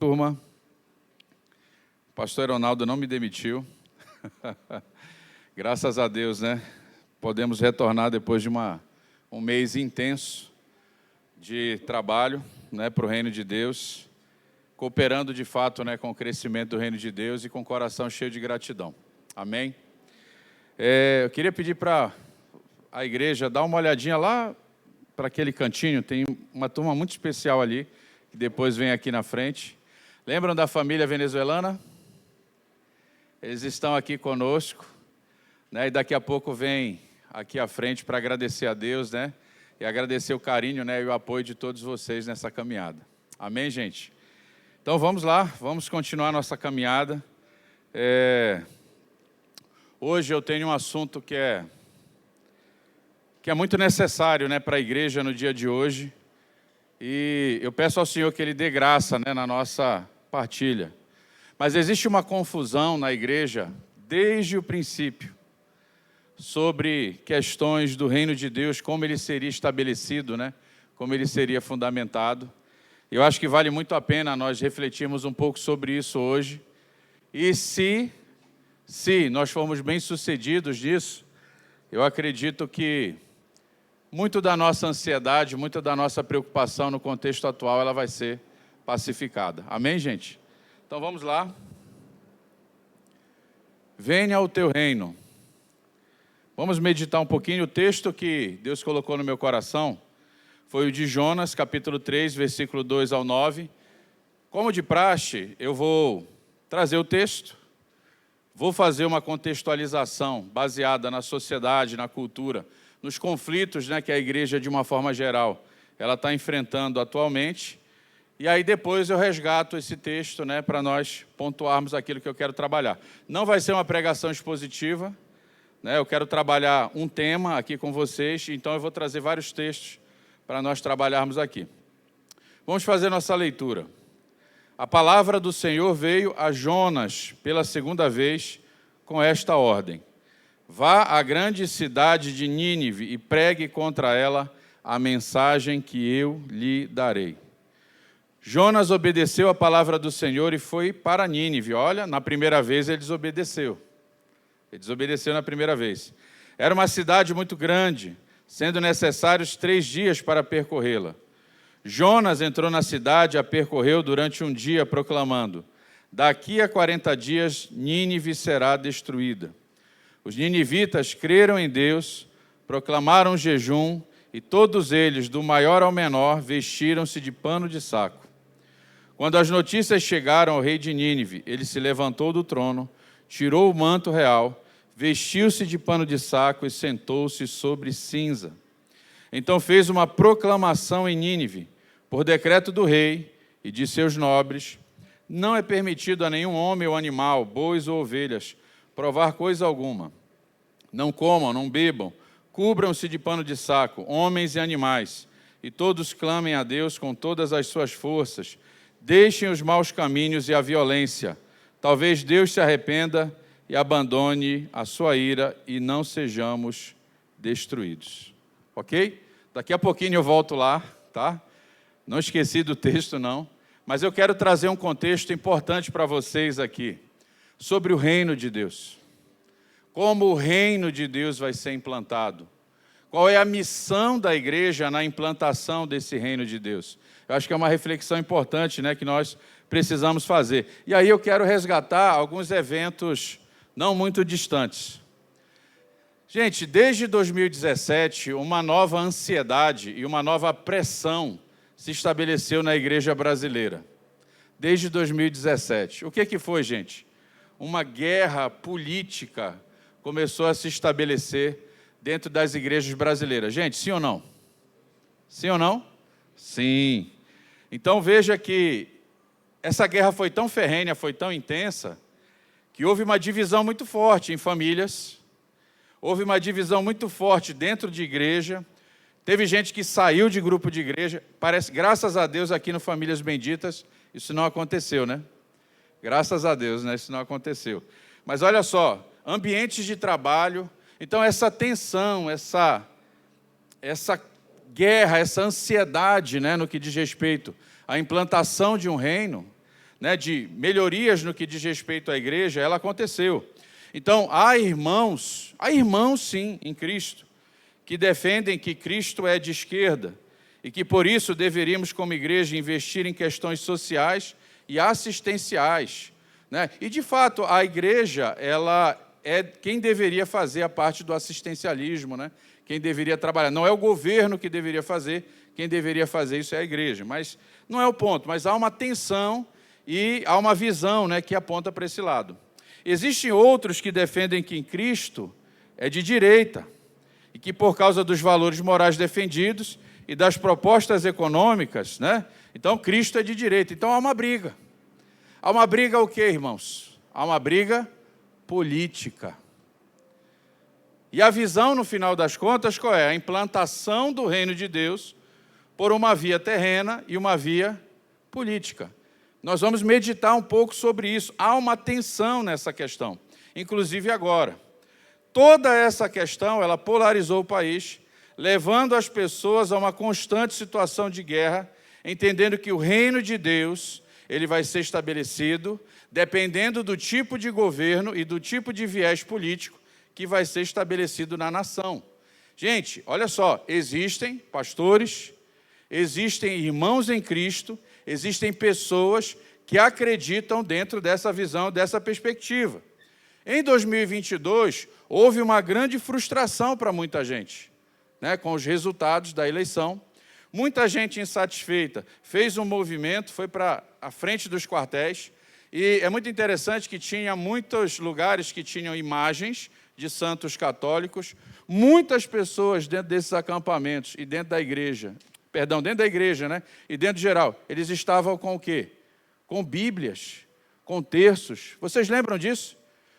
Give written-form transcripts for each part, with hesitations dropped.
Turma, o pastor Ronaldo não me demitiu. Graças a Deus, né? Podemos retornar depois de um mês intenso de trabalho, né, para o reino de Deus, cooperando de fato, né, com o crescimento do reino de Deus e com o coração cheio de gratidão. Amém? Eu queria pedir para a igreja dar uma olhadinha lá para aquele cantinho, tem uma turma muito especial ali, que depois vem aqui na frente. Lembram da família venezuelana? Eles estão aqui conosco, né? E daqui a pouco vem aqui à frente para agradecer a Deus, né? E agradecer o carinho, né, e o apoio de todos vocês nessa caminhada. Amém, gente? Então vamos lá, vamos continuar nossa caminhada. Hoje eu tenho um assunto que é muito necessário, né, para a igreja no dia de hoje. E eu peço ao Senhor que Ele dê graça, né, na nossa partilha. Mas existe uma confusão na igreja, desde o princípio, sobre questões do reino de Deus, como ele seria estabelecido, né, como ele seria fundamentado. Eu acho que vale muito a pena nós refletirmos um pouco sobre isso hoje. E se nós formos bem-sucedidos nisso, eu acredito que muito da nossa ansiedade, muita da nossa preocupação no contexto atual, ela vai ser pacificada. Amém, gente? Então vamos lá. Venha o teu reino. Vamos meditar um pouquinho. O texto que Deus colocou no meu coração foi o de Jonas, capítulo 3, versículo 2 ao 9. Como de praxe, eu vou trazer o texto, vou fazer uma contextualização baseada na sociedade, na cultura, nos conflitos, né, que a igreja, de uma forma geral, ela está enfrentando atualmente. E aí depois eu resgato esse texto, né, para nós pontuarmos aquilo que eu quero trabalhar. Não vai ser uma pregação expositiva, né, eu quero trabalhar um tema aqui com vocês, então eu vou trazer vários textos para nós trabalharmos aqui. Vamos fazer nossa leitura. A palavra do Senhor veio a Jonas pela segunda vez com esta ordem: vá à grande cidade de Nínive e pregue contra ela a mensagem que eu lhe darei. Jonas obedeceu a palavra do Senhor e foi para Nínive. Olha, na primeira vez ele desobedeceu. Ele desobedeceu na primeira vez. Era uma cidade muito grande, sendo necessários 3 dias para percorrê-la. Jonas entrou na cidade e a percorreu durante um dia, proclamando: daqui a 40 dias Nínive será destruída. Os ninivitas creram em Deus, proclamaram jejum, e todos eles, do maior ao menor, vestiram-se de pano de saco. Quando as notícias chegaram ao rei de Nínive, ele se levantou do trono, tirou o manto real, vestiu-se de pano de saco e sentou-se sobre cinza. Então fez uma proclamação em Nínive, por decreto do rei e de seus nobres: não é permitido a nenhum homem ou animal, bois ou ovelhas, provar coisa alguma. Não comam, não bebam, cubram-se de pano de saco, homens e animais, e todos clamem a Deus com todas as suas forças. Deixem os maus caminhos e a violência. Talvez Deus se arrependa e abandone a sua ira e não sejamos destruídos. Ok? Daqui a pouquinho eu volto lá, tá? Não esqueci do texto, não. Mas eu quero trazer um contexto importante para vocês aqui, sobre o reino de Deus. Como o reino de Deus vai ser implantado. Qual é a missão da igreja na implantação desse reino de Deus? Eu acho que é uma reflexão importante, né, que nós precisamos fazer. E aí eu quero resgatar alguns eventos não muito distantes. Gente, desde 2017, uma nova ansiedade e uma nova pressão se estabeleceu na igreja brasileira. Desde 2017. O que foi, gente? Uma guerra política começou a se estabelecer dentro das igrejas brasileiras. Gente, sim ou não? Sim ou não? Sim. Então veja que essa guerra foi tão ferrenha, foi tão intensa, que houve uma divisão muito forte em famílias, houve uma divisão muito forte dentro de igreja, teve gente que saiu de grupo de igreja. Parece, graças a Deus, aqui no Famílias Benditas, isso não aconteceu, né? Graças a Deus, né? Isso não aconteceu. Mas olha só, ambientes de trabalho. Então essa tensão, essa guerra, essa ansiedade, né, no que diz respeito à implantação de um reino, né, de melhorias no que diz respeito à igreja, ela aconteceu. Então, há irmãos sim, em Cristo, que defendem que Cristo é de esquerda e que, por isso, deveríamos, como igreja, investir em questões sociais e assistenciais, né? E, de fato, a igreja, ela é quem deveria fazer a parte do assistencialismo, né? Quem deveria trabalhar. Não é o governo que deveria fazer, quem deveria fazer isso é a igreja. Mas não é o ponto, mas há uma tensão e há uma visão, né, que aponta para esse lado. Existem outros que defendem que em Cristo é de direita e que, por causa dos valores morais defendidos e das propostas econômicas, né, então Cristo é de direita. Então há uma briga. Há uma briga o quê, irmãos? Há uma briga política. E a visão, no final das contas, qual é? A implantação do reino de Deus por uma via terrena e uma via política. Nós vamos meditar um pouco sobre isso. Há uma tensão nessa questão, inclusive agora. Toda essa questão, ela polarizou o país, levando as pessoas a uma constante situação de guerra, entendendo que o reino de Deus, ele vai ser estabelecido, dependendo do tipo de governo e do tipo de viés político que vai ser estabelecido na nação. Gente, olha só, existem pastores, existem irmãos em Cristo, existem pessoas que acreditam dentro dessa visão, dessa perspectiva. Em 2022, houve uma grande frustração para muita gente, né, com os resultados da eleição. Muita gente insatisfeita fez um movimento, foi para a frente dos quartéis, e é muito interessante que tinha muitos lugares que tinham imagens de santos católicos, muitas pessoas dentro desses acampamentos e dentro da igreja, dentro da igreja, né? E dentro de geral, eles estavam com o quê? Com Bíblias, com terços. Vocês lembram disso?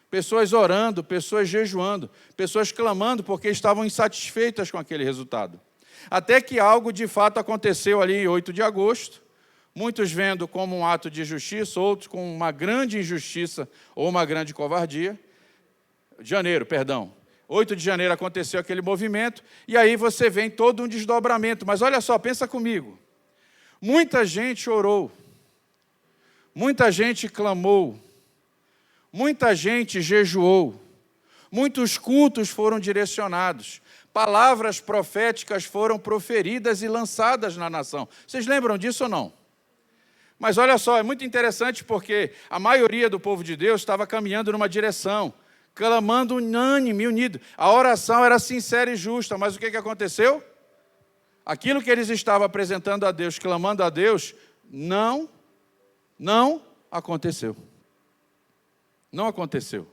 Pessoas orando, pessoas jejuando, pessoas clamando porque estavam insatisfeitas com aquele resultado. Até que algo de fato aconteceu ali em 8 de agosto, muitos vendo como um ato de justiça, outros com uma grande injustiça ou uma grande covardia. 8 de janeiro aconteceu aquele movimento, e aí você vê todo um desdobramento. Mas olha só, pensa comigo. Muita gente orou, muita gente clamou, muita gente jejuou, muitos cultos foram direcionados, palavras proféticas foram proferidas e lançadas na nação. Vocês lembram disso ou não? Mas olha só, é muito interessante porque a maioria do povo de Deus estava caminhando numa direção, clamando unânime, unido. A oração era sincera e justa, mas o que aconteceu? Aquilo que eles estavam apresentando a Deus, clamando a Deus, não aconteceu. Não aconteceu.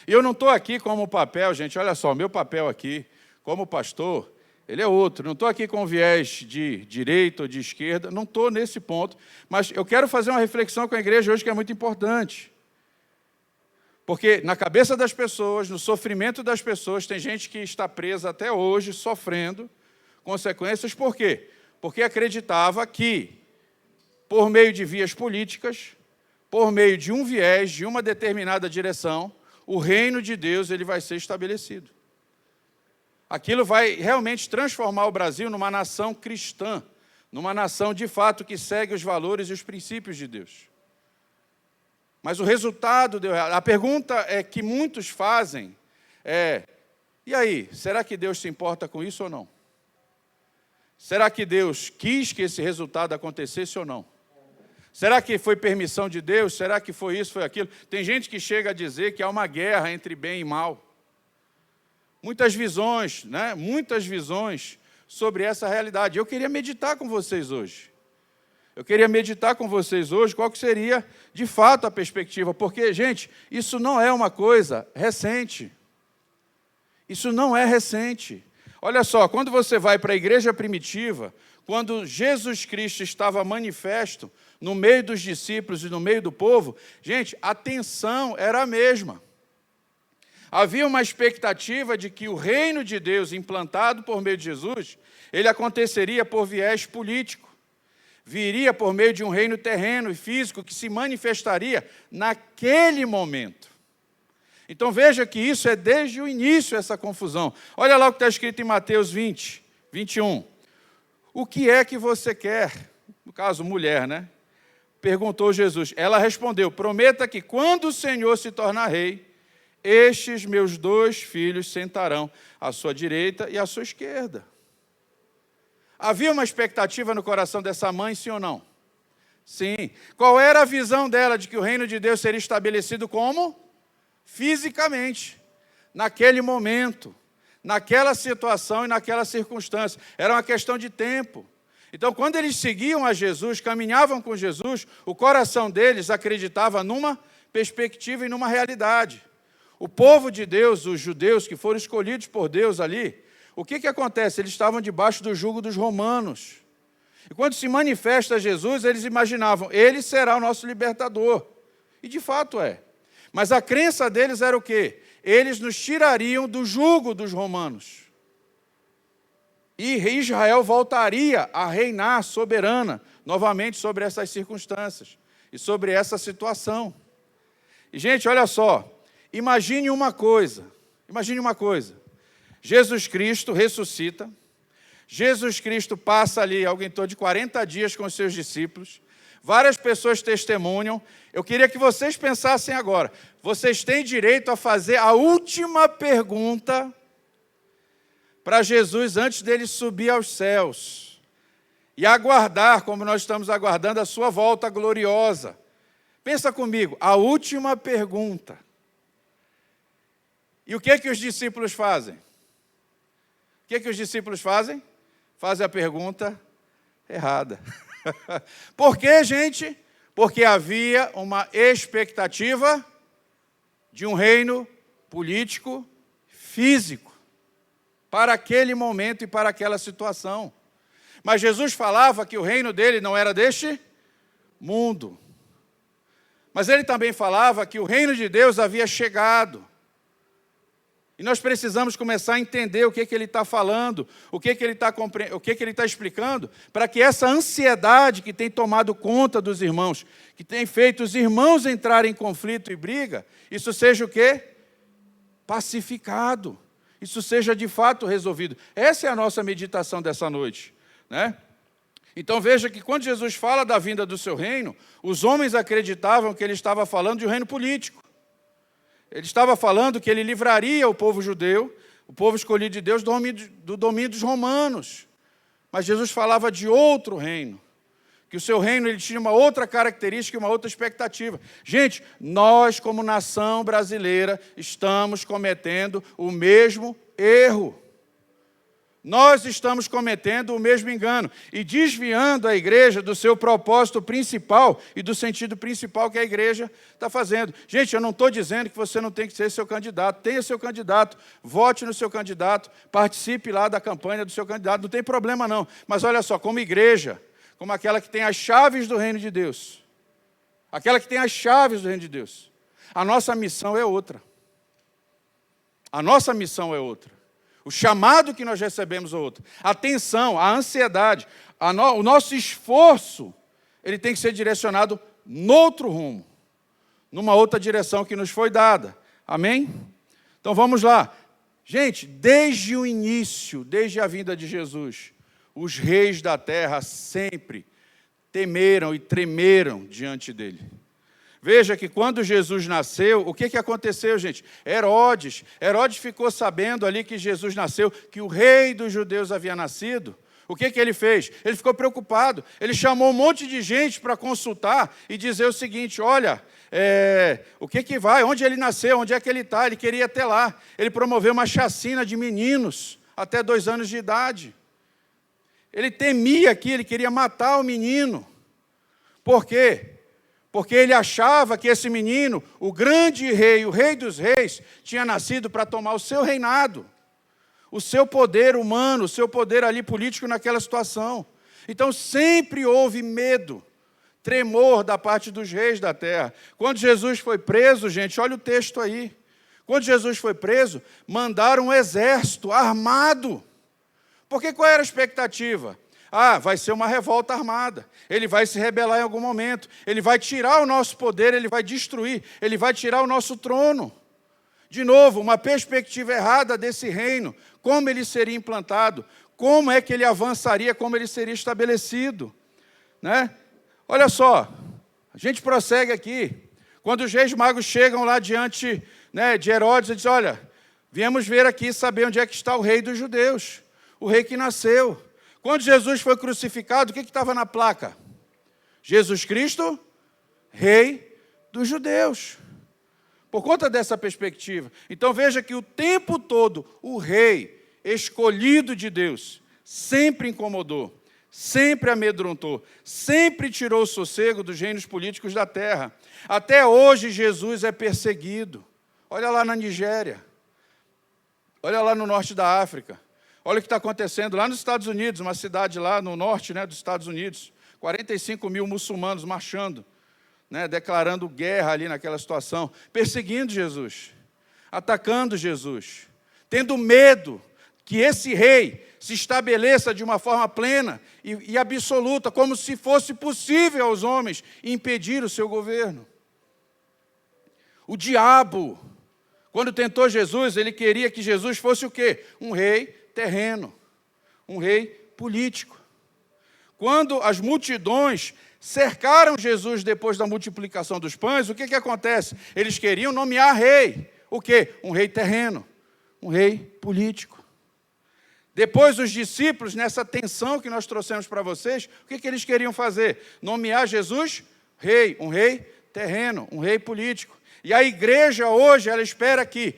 E eu não estou aqui como papel, gente, olha só, meu papel aqui, como pastor, ele é outro. Não estou aqui com viés de direita ou de esquerda, não estou nesse ponto, mas eu quero fazer uma reflexão com a igreja hoje que é muito importante. Porque na cabeça das pessoas, no sofrimento das pessoas, tem gente que está presa até hoje, sofrendo consequências. Por quê? Porque acreditava que, por meio de vias políticas, por meio de um viés, de uma determinada direção, o reino de Deus ele vai ser estabelecido. Aquilo vai realmente transformar o Brasil numa nação cristã, numa nação de fato que segue os valores e os princípios de Deus. Mas o resultado deu errado. A pergunta é que muitos fazem e aí, será que Deus se importa com isso ou não? Será que Deus quis que esse resultado acontecesse ou não? Será que foi permissão de Deus? Será que foi isso, foi aquilo? Tem gente que chega a dizer que há uma guerra entre bem e mal. Muitas visões, né? Muitas visões sobre essa realidade. Eu queria meditar com vocês hoje. Qual que seria, de fato, a perspectiva. Porque, gente, isso não é uma coisa recente. Isso não é recente. Olha só, quando você vai para a igreja primitiva, quando Jesus Cristo estava manifesto no meio dos discípulos e no meio do povo, gente, a tensão era a mesma. Havia uma expectativa de que o reino de Deus implantado por meio de Jesus, ele aconteceria por viés político. Viria por meio de um reino terreno e físico que se manifestaria naquele momento. Então veja que isso é desde o início essa confusão. Olha lá o que está escrito em Mateus 20, 21. O que é que você quer? No caso, mulher, né? perguntou Jesus. Ela respondeu: prometa que quando o Senhor se tornar rei, estes meus 2 filhos sentarão à sua direita e à sua esquerda. Havia uma expectativa no coração dessa mãe, sim ou não? Sim. Qual era a visão dela de que o reino de Deus seria estabelecido como? Fisicamente, naquele momento, naquela situação e naquela circunstância. Era uma questão de tempo. Então, quando eles seguiam a Jesus, caminhavam com Jesus, o coração deles acreditava numa perspectiva e numa realidade. O povo de Deus, os judeus que foram escolhidos por Deus ali, o que acontece? Eles estavam debaixo do jugo dos romanos. E quando se manifesta Jesus, eles imaginavam, ele será o nosso libertador. E de fato é. Mas a crença deles era o quê? Eles nos tirariam do jugo dos romanos. E Israel voltaria a reinar soberana, novamente sobre essas circunstâncias e sobre essa situação. E, gente, olha só, imagine uma coisa. Jesus Cristo ressuscita, Jesus Cristo passa ali algo em torno de 40 dias com os seus discípulos, várias pessoas testemunham. Eu queria que vocês pensassem agora, vocês têm direito a fazer a última pergunta para Jesus antes dele subir aos céus e aguardar, como nós estamos aguardando, a sua volta gloriosa. Pensa comigo, a última pergunta. E o que os discípulos fazem? O que os discípulos fazem? Fazem a pergunta errada. Por quê, gente? Porque havia uma expectativa de um reino político, físico, para aquele momento e para aquela situação. Mas Jesus falava que o reino dele não era deste mundo. Mas ele também falava que o reino de Deus havia chegado. E nós precisamos começar a entender o que ele está falando, o que ele está explicando, para que essa ansiedade que tem tomado conta dos irmãos, que tem feito os irmãos entrarem em conflito e briga, isso seja o quê? Pacificado. Isso seja de fato resolvido. Essa é a nossa meditação dessa noite, né? Então veja que quando Jesus fala da vinda do seu reino, os homens acreditavam que ele estava falando de um reino político. Ele estava falando que ele livraria o povo judeu, o povo escolhido de Deus, do domínio dos romanos. Mas Jesus falava de outro reino, que o seu reino ele tinha uma outra característica e uma outra expectativa. Gente, nós como nação brasileira estamos cometendo o mesmo erro. Nós estamos cometendo o mesmo engano e desviando a igreja do seu propósito principal e do sentido principal que a igreja está fazendo. Gente, eu não estou dizendo que você não tem que ser seu candidato. Tenha seu candidato, vote no seu candidato, participe lá da campanha do seu candidato, não tem problema não. Mas olha só, como igreja, como aquela que tem as chaves do reino de Deus, aquela que tem as chaves do reino de Deus, a nossa missão é outra. A nossa missão é outra. O chamado que nós recebemos é outro. A tensão, a ansiedade, o nosso esforço, ele tem que ser direcionado noutro rumo, numa outra direção que nos foi dada. Amém? Então vamos lá. Gente, desde o início, desde a vinda de Jesus, os reis da terra sempre temeram e tremeram diante dele. Veja que quando Jesus nasceu, o que aconteceu, gente? Herodes ficou sabendo ali que Jesus nasceu, que o rei dos judeus havia nascido. O que ele fez? Ele ficou preocupado. Ele chamou um monte de gente para consultar e dizer o seguinte, olha, o que vai? Onde ele nasceu? Onde é que ele está? Ele queria até lá. Ele promoveu uma chacina de meninos até 2 anos de idade. Ele temia aqui, ele queria matar o menino. Por quê? Porque ele achava que esse menino, o grande rei, o rei dos reis, tinha nascido para tomar o seu reinado, o seu poder humano, o seu poder ali político naquela situação. Então sempre houve medo, tremor da parte dos reis da terra. Quando Jesus foi preso, gente, olha o texto aí. Quando Jesus foi preso, mandaram um exército armado. Porque qual era a expectativa? Vai ser uma revolta armada, ele vai se rebelar em algum momento, ele vai tirar o nosso poder, ele vai destruir, ele vai tirar o nosso trono. De novo, uma perspectiva errada desse reino, como ele seria implantado, como é que ele avançaria, como ele seria estabelecido. Né? Olha só, A gente prossegue aqui. Quando os reis magos chegam lá diante, de Herodes, eles dizem, olha, viemos ver aqui, saber onde é que está o rei dos judeus, o rei que nasceu. Quando Jesus foi crucificado, o que estava na placa? Jesus Cristo, rei dos judeus. Por conta dessa perspectiva. Então veja que o tempo todo, o rei escolhido de Deus sempre incomodou, sempre amedrontou, sempre tirou o sossego dos reinos políticos da terra. Até hoje Jesus é perseguido. Olha lá na Nigéria, olha lá no norte da África, olha o que está acontecendo lá nos Estados Unidos, uma cidade lá no norte dos Estados Unidos, 45 mil muçulmanos marchando, declarando guerra ali naquela situação, perseguindo Jesus, atacando Jesus, tendo medo que esse rei se estabeleça de uma forma plena e absoluta, como se fosse possível aos homens impedir o seu governo. O diabo, quando tentou Jesus, ele queria que Jesus fosse o quê? Um rei terreno, um rei político. Quando as multidões cercaram Jesus depois da multiplicação dos pães, o que acontece? Eles queriam nomear rei. O quê? Um rei terreno, um rei político. Depois os discípulos, nessa tensão que nós trouxemos para vocês, o que eles queriam fazer? Nomear Jesus rei, um rei terreno, um rei político. E a igreja hoje, ela espera que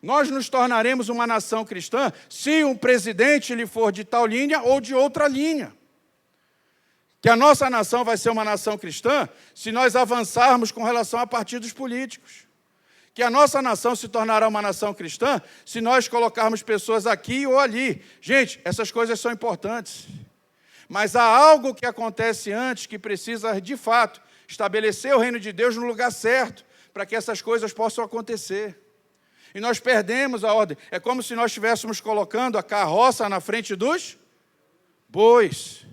nós nos tornaremos uma nação cristã se um presidente ele for de tal linha ou de outra linha. Que a nossa nação vai ser uma nação cristã se nós avançarmos com relação a partidos políticos. Que a nossa nação se tornará uma nação cristã se nós colocarmos pessoas aqui ou ali. Gente, essas coisas são importantes. Mas há algo que acontece antes que precisa, de fato, estabelecer o reino de Deus no lugar certo, para que essas coisas possam acontecer. E nós perdemos a ordem. É como se nós estivéssemos colocando a carroça na frente dos bois.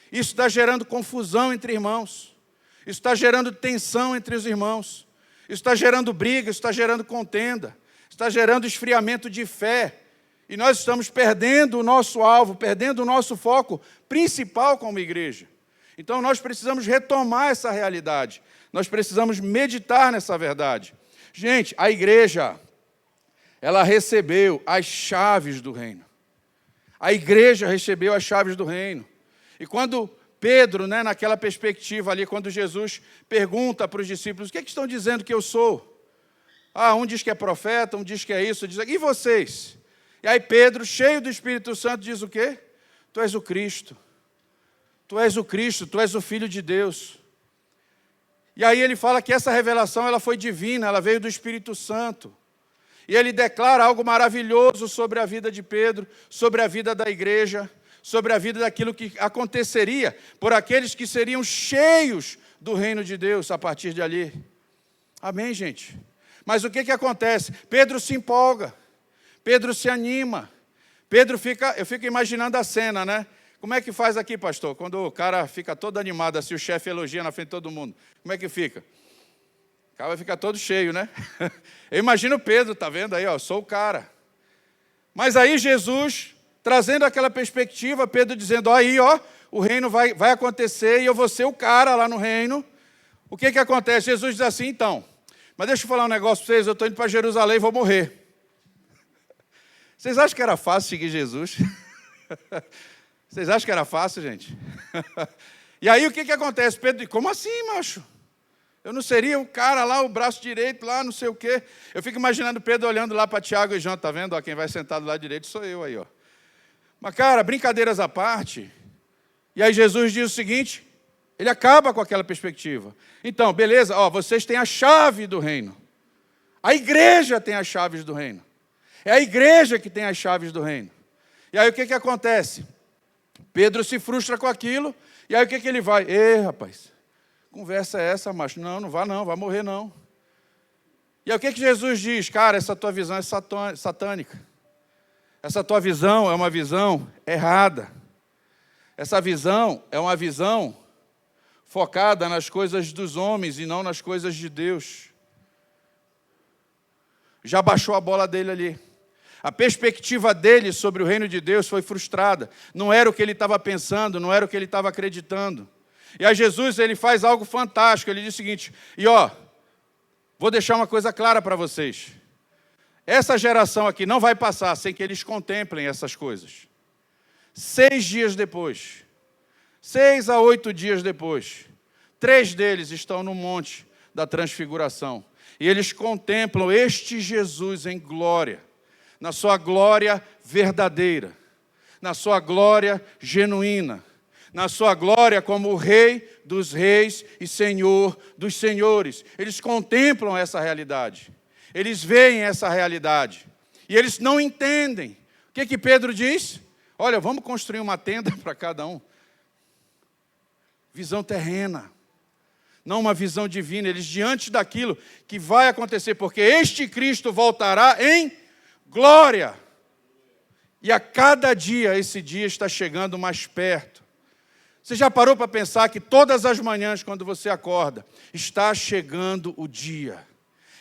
Isso está gerando confusão entre irmãos. Isso está gerando tensão entre os irmãos. Isso está gerando briga, isso está gerando contenda. Está gerando esfriamento de fé. E nós estamos perdendo o nosso alvo, perdendo o nosso foco principal como igreja. Então nós precisamos retomar essa realidade. Nós precisamos meditar nessa verdade. Gente, a igreja, ela recebeu as chaves do reino. A igreja recebeu as chaves do reino. E quando Pedro, naquela perspectiva ali, quando Jesus pergunta para os discípulos, o que estão dizendo que eu sou? Um diz que é profeta, um diz que é isso, diz, e vocês? E aí Pedro, cheio do Espírito Santo, diz o quê? Tu és o Cristo. Tu és o Cristo, tu és o Filho de Deus. E aí ele fala que essa revelação ela foi divina, ela veio do Espírito Santo. E ele declara algo maravilhoso sobre a vida de Pedro, sobre a vida da igreja, sobre a vida daquilo que aconteceria por aqueles que seriam cheios do reino de Deus a partir de ali. Amém, gente? Mas o que acontece? Pedro se empolga, Pedro se anima, eu fico imaginando a cena, Como é que faz aqui, pastor? Quando o cara fica todo animado, assim, o chefe elogia na frente de todo mundo. Como é que fica? O cara vai ficar todo cheio, Eu imagino Pedro, tá vendo aí, sou o cara. Mas aí Jesus, trazendo aquela perspectiva, Pedro dizendo, o reino vai acontecer e eu vou ser o cara lá no reino. O que acontece? Jesus diz assim, então, mas deixa eu falar um negócio para vocês, eu estou indo para Jerusalém e vou morrer. Vocês acham que era fácil seguir Jesus? Vocês acham que era fácil, gente? E aí o que acontece? Pedro diz, como assim, macho? Eu não seria o cara lá, o braço direito lá, não sei o quê. Eu fico imaginando Pedro olhando lá para Tiago e João, tá vendo? Quem vai sentar do lado direito sou eu aí, Mas, cara, brincadeiras à parte. E aí Jesus diz o seguinte, ele acaba com aquela perspectiva. Então, beleza, vocês têm a chave do reino. A igreja tem as chaves do reino. É a igreja que tem as chaves do reino. E aí o que acontece? Pedro se frustra com aquilo, e aí o que ele vai? Rapaz, conversa é essa, macho? Não vai não, vai morrer não. E aí o que Jesus diz? Cara, essa tua visão é satânica. Essa tua visão é uma visão errada. Essa visão é uma visão focada nas coisas dos homens e não nas coisas de Deus. Já baixou a bola dele ali. A perspectiva dele sobre o reino de Deus foi frustrada. Não era o que ele estava pensando, não era o que ele estava acreditando. E aí Jesus, ele faz algo fantástico, ele diz o seguinte, vou deixar uma coisa clara para vocês. Essa geração aqui não vai passar sem que eles contemplem essas coisas. 6 dias depois, 6 a 8 dias depois, 3 deles estão no monte da transfiguração. E eles contemplam este Jesus em glória, na sua glória verdadeira, na sua glória genuína, na sua glória como o Rei dos reis e Senhor dos senhores. Eles contemplam essa realidade, eles veem essa realidade, e eles não entendem. O que Pedro diz? Olha, vamos construir uma tenda para cada um. Visão terrena, não uma visão divina. Eles diante daquilo que vai acontecer, porque este Cristo voltará em glória. E a cada dia, esse dia está chegando mais perto. Você já parou para pensar que todas as manhãs, quando você acorda, está chegando o dia,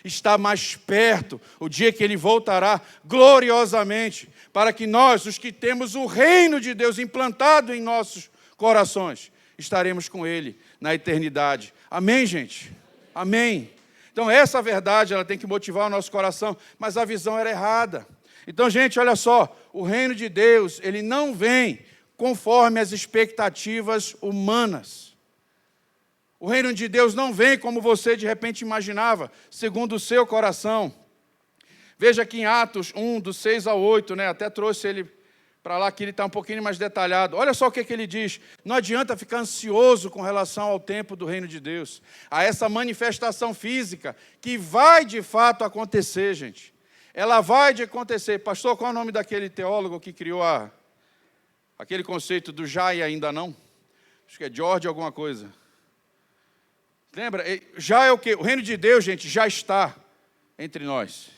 está mais perto o dia que Ele voltará gloriosamente, para que nós, os que temos o reino de Deus implantado em nossos corações, estaremos com Ele na eternidade. Amém, gente? Amém. Então, essa verdade, ela tem que motivar o nosso coração, mas a visão era errada. Então, gente, olha só, o reino de Deus, ele não vem conforme as expectativas humanas. O reino de Deus não vem como você de repente imaginava, segundo o seu coração. Veja aqui em Atos 1, do 6 ao 8, até trouxe ele para lá, que ele está um pouquinho mais detalhado. Olha só o que ele diz. Não adianta ficar ansioso com relação ao tempo do reino de Deus, a essa manifestação física que vai de fato acontecer, gente. Ela vai de acontecer. Pastor, qual é o nome daquele teólogo que criou aquele conceito do já e ainda não? Acho que é George alguma coisa. Lembra? Já é o quê? O reino de Deus, gente, já está entre nós.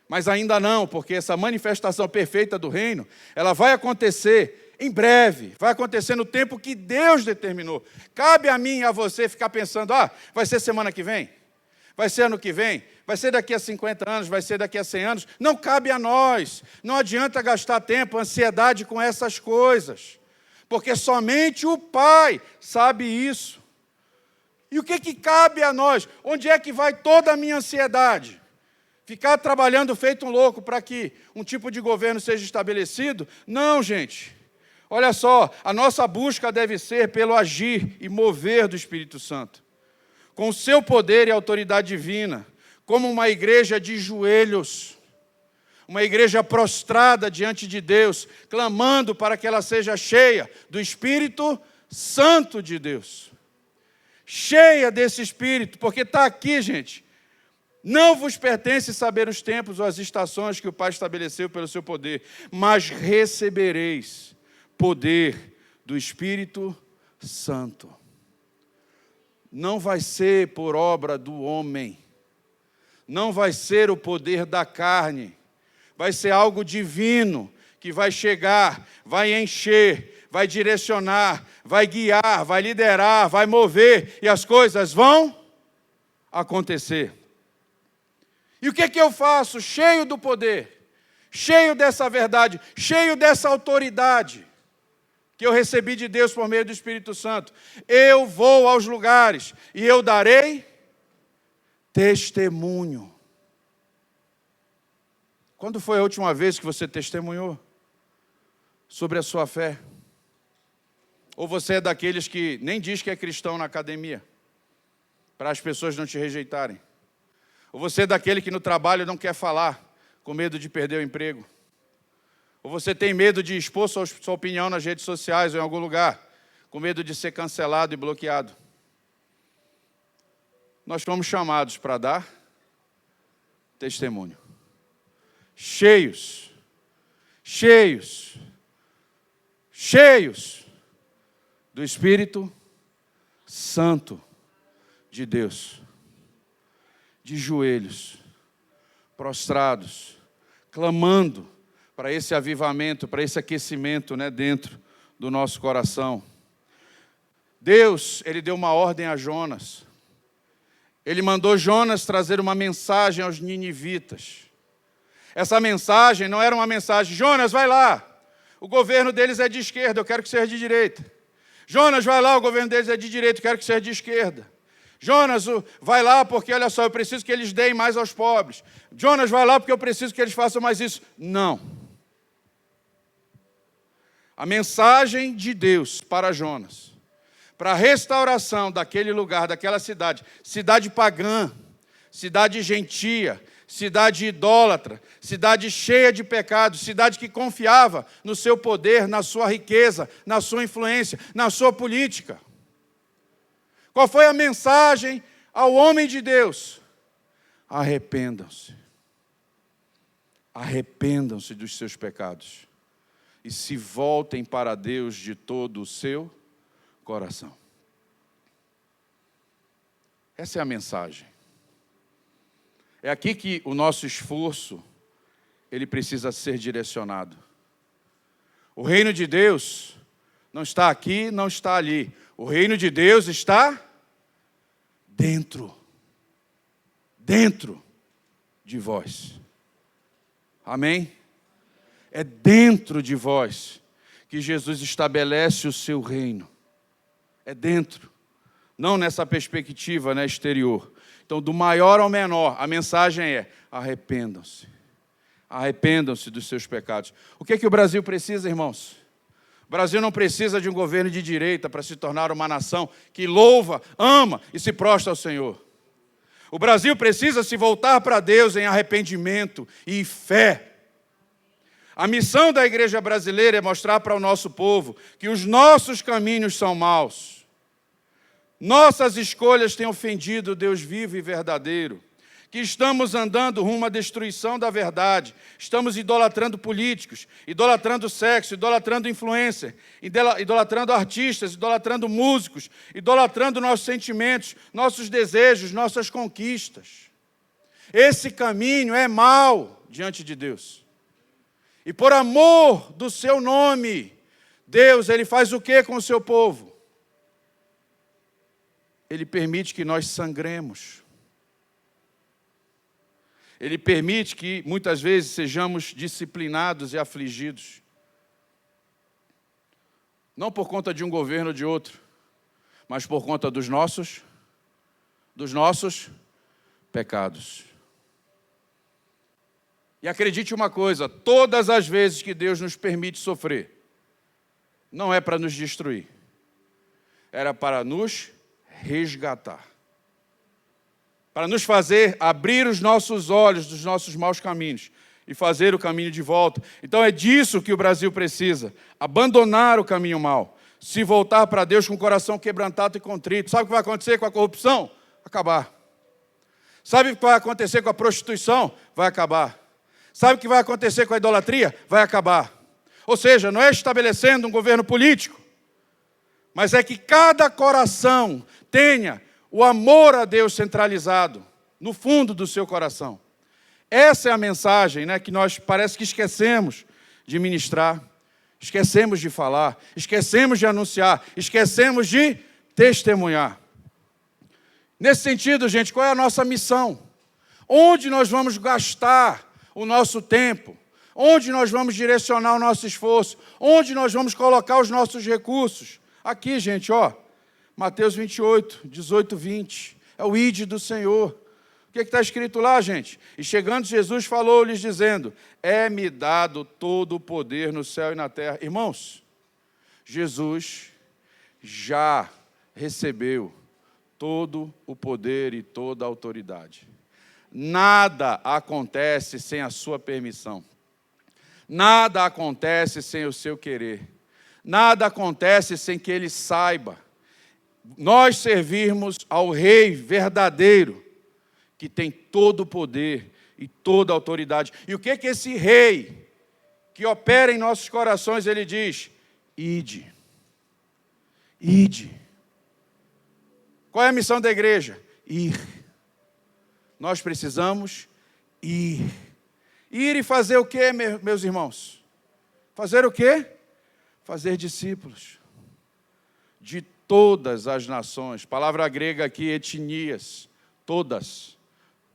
Mas ainda não, porque essa manifestação perfeita do reino, ela vai acontecer em breve, vai acontecer no tempo que Deus determinou. Cabe a mim e a você ficar pensando, vai ser semana que vem? Vai ser ano que vem? Vai ser daqui a 50 anos? Vai ser daqui a 100 anos? Não cabe a nós. Não adianta gastar tempo, ansiedade com essas coisas, porque somente o Pai sabe isso. E o que cabe a nós? Onde é que vai toda a minha ansiedade? Ficar trabalhando feito um louco para que um tipo de governo seja estabelecido? Não, gente. Olha só, a nossa busca deve ser pelo agir e mover do Espírito Santo, com o seu poder e autoridade divina, como uma igreja de joelhos, uma igreja prostrada diante de Deus, clamando para que ela seja cheia do Espírito Santo de Deus. Cheia desse Espírito, porque está aqui, gente. Não vos pertence saber os tempos ou as estações que o Pai estabeleceu pelo seu poder, mas recebereis poder do Espírito Santo. Não vai ser por obra do homem, não vai ser o poder da carne, vai ser algo divino que vai chegar, vai encher, vai direcionar, vai guiar, vai liderar, vai mover, e as coisas vão acontecer. E o que eu faço? Cheio do poder, cheio dessa verdade, cheio dessa autoridade que eu recebi de Deus por meio do Espírito Santo, eu vou aos lugares e eu darei testemunho. Quando foi a última vez que você testemunhou sobre a sua fé? Ou você é daqueles que nem diz que é cristão na academia, para as pessoas não te rejeitarem? Ou você é daquele que no trabalho não quer falar, com medo de perder o emprego? Ou você tem medo de expor sua opinião nas redes sociais ou em algum lugar, com medo de ser cancelado e bloqueado? Nós fomos chamados para dar testemunho. Cheios do Espírito Santo de Deus, de joelhos, prostrados, clamando para esse avivamento, para esse aquecimento, dentro do nosso coração. Deus, Ele deu uma ordem a Jonas. Ele mandou Jonas trazer uma mensagem aos ninivitas. Essa mensagem não era uma mensagem, Jonas, vai lá, o governo deles é de esquerda, eu quero que seja de direita. Jonas, vai lá, o governo deles é de direita, quero que seja de esquerda. Jonas, vai lá porque, olha só, eu preciso que eles deem mais aos pobres. Jonas, vai lá porque eu preciso que eles façam mais isso. Não. A mensagem de Deus para Jonas, para a restauração daquele lugar, daquela cidade, cidade pagã, cidade gentia, cidade idólatra, cidade cheia de pecados, cidade que confiava no seu poder, na sua riqueza, na sua influência, na sua política. Qual foi a mensagem ao homem de Deus? Arrependam-se. Arrependam-se dos seus pecados e se voltem para Deus de todo o seu coração. Essa é a mensagem. É aqui que o nosso esforço, ele precisa ser direcionado. O reino de Deus não está aqui, não está ali. O reino de Deus está dentro de vós. Amém? É dentro de vós que Jesus estabelece o seu reino. É dentro, não nessa perspectiva, né, exterior. Então, do maior ao menor, a mensagem é: arrependam-se. Arrependam-se dos seus pecados. O que é que o Brasil precisa, irmãos? O Brasil não precisa de um governo de direita para se tornar uma nação que louva, ama e se prostra ao Senhor. O Brasil precisa se voltar para Deus em arrependimento e fé. A missão da igreja brasileira é mostrar para o nosso povo que os nossos caminhos são maus. Nossas escolhas têm ofendido o Deus vivo e verdadeiro. Que estamos andando rumo à destruição da verdade. Estamos idolatrando políticos, idolatrando sexo, idolatrando influencer, idolatrando artistas, idolatrando músicos, idolatrando nossos sentimentos, nossos desejos, nossas conquistas. Esse caminho é mau diante de Deus. E por amor do seu nome, Deus, Ele faz o que com o seu povo? Ele permite que nós sangremos. Ele permite que, muitas vezes, sejamos disciplinados e afligidos. Não por conta de um governo ou de outro, mas por conta dos nossos pecados. E acredite uma coisa, todas as vezes que Deus nos permite sofrer, não é para nos destruir, era para nos resgatar. Para nos fazer abrir os nossos olhos dos nossos maus caminhos e fazer o caminho de volta. Então é disso que o Brasil precisa, abandonar o caminho mau, se voltar para Deus com o coração quebrantado e contrito. Sabe o que vai acontecer com a corrupção? Acabar. Sabe o que vai acontecer com a prostituição? Vai acabar. Sabe o que vai acontecer com a idolatria? Vai acabar. Ou seja, não é estabelecendo um governo político, mas é que cada coração tenha o amor a Deus centralizado no fundo do seu coração. Essa é a mensagem, né, que nós parece que esquecemos de ministrar, esquecemos de falar, esquecemos de anunciar, esquecemos de testemunhar. Nesse sentido, gente, qual é a nossa missão? Onde nós vamos gastar o nosso tempo? Onde nós vamos direcionar o nosso esforço? Onde nós vamos colocar os nossos recursos? Aqui, gente, ó. Mateus 28, 18, 20. É o ide do Senhor. O que está escrito lá, gente? E chegando Jesus falou-lhes dizendo: é-me dado todo o poder no céu e na terra. Irmãos, Jesus já recebeu todo o poder e toda a autoridade. Nada acontece sem a sua permissão. Nada acontece sem o seu querer. Nada acontece sem que Ele saiba. Nós servirmos ao Rei verdadeiro, que tem todo o poder e toda a autoridade. E o que que esse Rei, que opera em nossos corações, Ele diz? Ide. Ide. Qual é a missão da igreja? Ir. Nós precisamos ir. Ir e fazer o quê, meus irmãos? Fazer o quê? Fazer discípulos de todas as nações. Palavra grega aqui, etnias. Todas.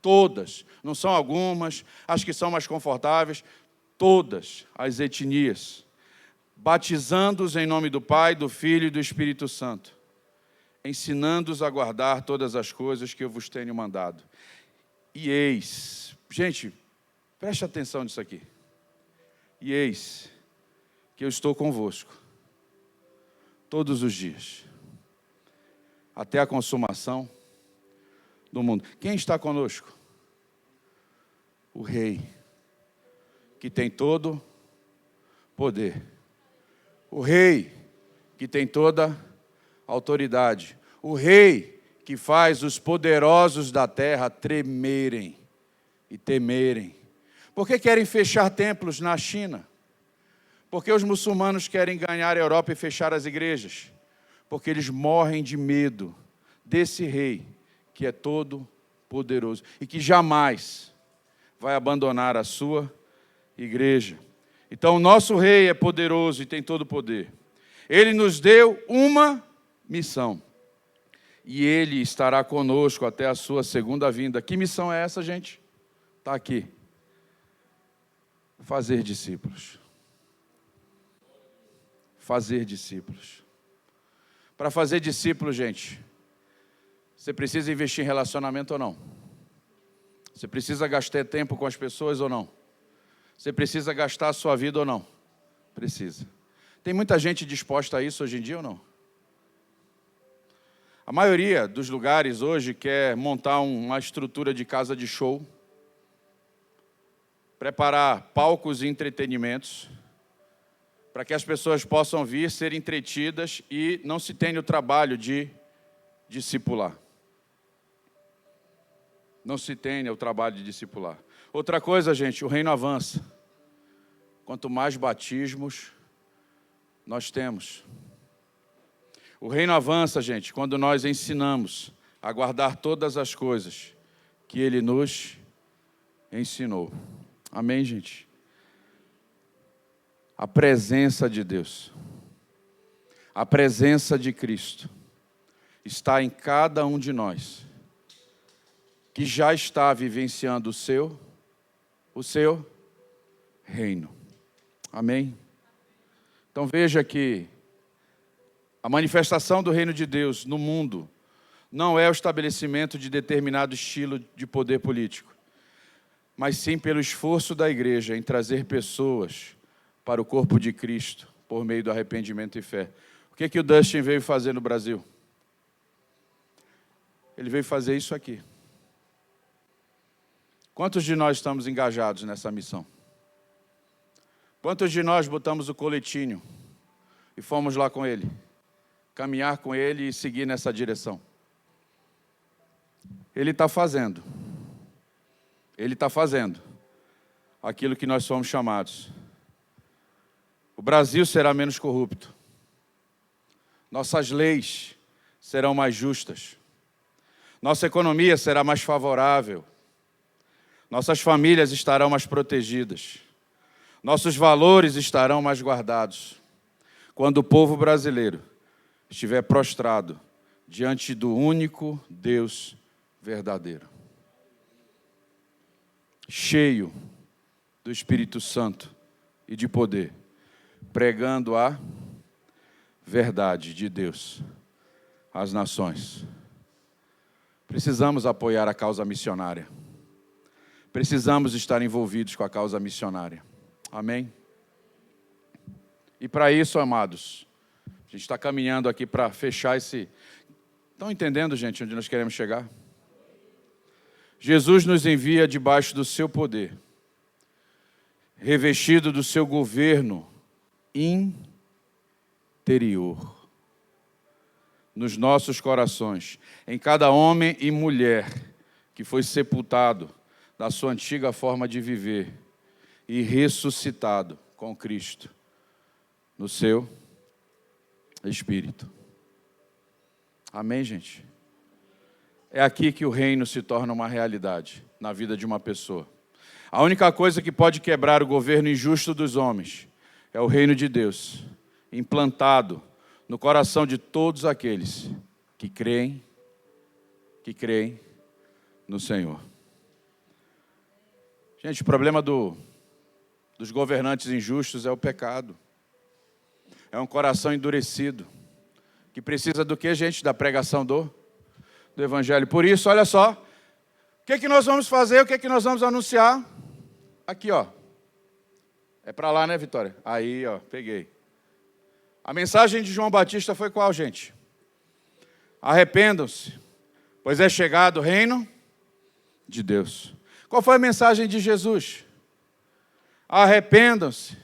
Todas. Não são algumas, as que são mais confortáveis. Todas as etnias. batizando-os em nome do Pai, do Filho e do Espírito Santo, ensinando-os a guardar todas as coisas que eu vos tenho mandado. E eis, gente, preste atenção nisso aqui. E eis que eu estou convosco todos os dias, até a consumação do mundo. Quem está conosco? O Rei, que tem todo poder. O Rei, que tem toda autoridade. O Rei, que faz os poderosos da terra tremerem e temerem. Por que querem fechar templos na China? Porque os muçulmanos querem ganhar a Europa e fechar as igrejas? Porque eles morrem de medo desse Rei, que é todo poderoso e que jamais vai abandonar a sua igreja. Então, o nosso Rei é poderoso e tem todo o poder. Ele nos deu uma missão. E Ele estará conosco até a sua segunda vinda. Que missão é essa, gente? Está aqui. Fazer discípulos. Fazer discípulos. Para fazer discípulos, gente, você precisa investir em relacionamento ou não? Você precisa gastar tempo com as pessoas ou não? Você precisa gastar a sua vida ou não? Precisa. Tem muita gente disposta a isso hoje em dia ou não? A maioria dos lugares hoje quer montar uma estrutura de casa de show, preparar palcos e entretenimentos, para que as pessoas possam vir, ser entretidas e não se tenha o trabalho de discipular. Não se tenha o trabalho de discipular. Outra coisa, gente, o reino avança. Quanto mais batismos nós temos. O reino avança, gente, quando nós ensinamos a guardar todas as coisas que Ele nos ensinou. Amém, gente? A presença de Deus, a presença de Cristo, está em cada um de nós, que já está vivenciando o seu reino. Amém? Então veja que a manifestação do reino de Deus no mundo não é o estabelecimento de determinado estilo de poder político, mas sim pelo esforço da igreja em trazer pessoas para o corpo de Cristo, por meio do arrependimento e fé. O que o Dustin veio fazer no Brasil? Ele veio fazer isso aqui. Quantos de nós estamos engajados nessa missão? Quantos de nós botamos o coletinho e fomos lá com ele? Caminhar com ele e seguir nessa direção. Ele está fazendo. Ele está fazendo aquilo que nós somos chamados. O Brasil será menos corrupto. Nossas leis serão mais justas. Nossa economia será mais favorável. Nossas famílias estarão mais protegidas. Nossos valores estarão mais guardados. Quando o povo brasileiro estiver prostrado diante do único Deus verdadeiro, cheio do Espírito Santo e de poder, pregando a verdade de Deus às nações. Precisamos apoiar a causa missionária. Precisamos estar envolvidos com a causa missionária. Amém? E para isso, amados, a gente está caminhando aqui para fechar esse... Estão entendendo, gente, onde nós queremos chegar? Jesus nos envia debaixo do seu poder, revestido do seu governo interior, nos nossos corações, em cada homem e mulher que foi sepultado da sua antiga forma de viver e ressuscitado com Cristo no seu Espírito. Amém, gente? É aqui que o reino se torna uma realidade na vida de uma pessoa. A única coisa que pode quebrar o governo injusto dos homens é o reino de Deus, implantado no coração de todos aqueles que creem no Senhor. Gente, o problema dos governantes injustos é o pecado. É um coração endurecido, que precisa do que, gente? Da pregação do Evangelho. Por isso, olha só, o que nós vamos fazer, o que nós vamos anunciar? Aqui, ó. É para lá, né, Vitória? Aí, ó, peguei. A mensagem de João Batista foi qual, gente? Arrependam-se, pois é chegado o reino de Deus. Qual foi a mensagem de Jesus? Arrependam-se,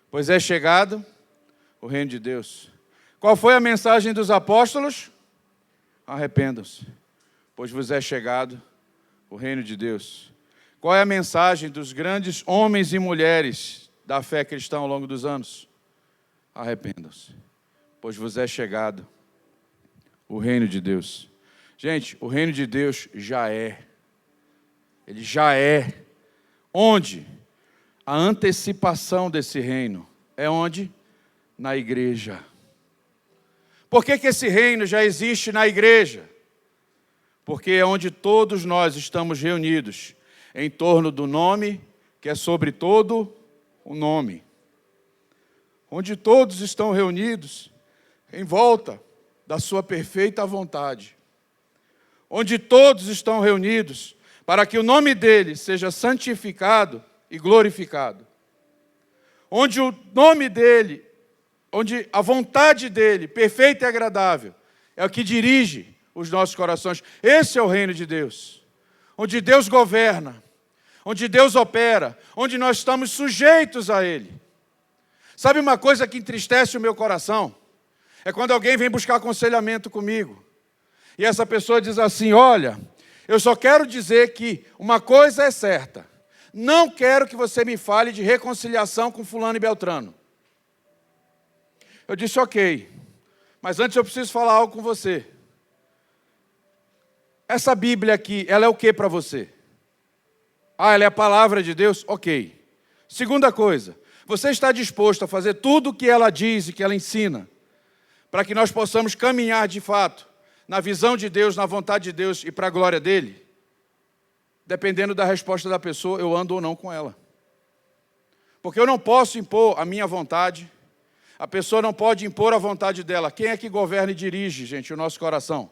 pois é chegado o reino de Deus. Qual foi a mensagem dos apóstolos? Arrependam-se, pois vos é chegado o reino de Deus. Qual é a mensagem dos grandes homens e mulheres da fé cristã ao longo dos anos? Arrependam-se, pois vos é chegado o reino de Deus. Gente, o reino de Deus já é. Ele já é. Onde? A antecipação desse reino é onde? Na igreja. Por que esse reino já existe na igreja? Porque é onde todos nós estamos reunidos em torno do nome que é sobre todo o nome. Onde todos estão reunidos em volta da sua perfeita vontade. Onde todos estão reunidos para que o nome dele seja santificado e glorificado. Onde o nome dele, onde a vontade dele, perfeita e agradável, é o que dirige os nossos corações. Esse é o reino de Deus. Onde Deus governa, onde Deus opera, onde nós estamos sujeitos a ele. Sabe uma coisa que entristece o meu coração? É quando alguém vem buscar aconselhamento comigo. E essa pessoa diz assim, olha, eu só quero dizer que uma coisa é certa. Não quero que você me fale de reconciliação com fulano e beltrano. Eu disse, ok. Mas antes eu preciso falar algo com você. Essa Bíblia aqui, ela é o que para você? Ah, ela é a palavra de Deus? Ok. Segunda coisa, você está disposto a fazer tudo o que ela diz e que ela ensina, para que nós possamos caminhar de fato, na visão de Deus, na vontade de Deus e para a glória dele? Dependendo da resposta da pessoa, eu ando ou não com ela. Porque eu não posso impor a minha vontade, a pessoa não pode impor a vontade dela. Quem é que governa e dirige, gente, o nosso coração?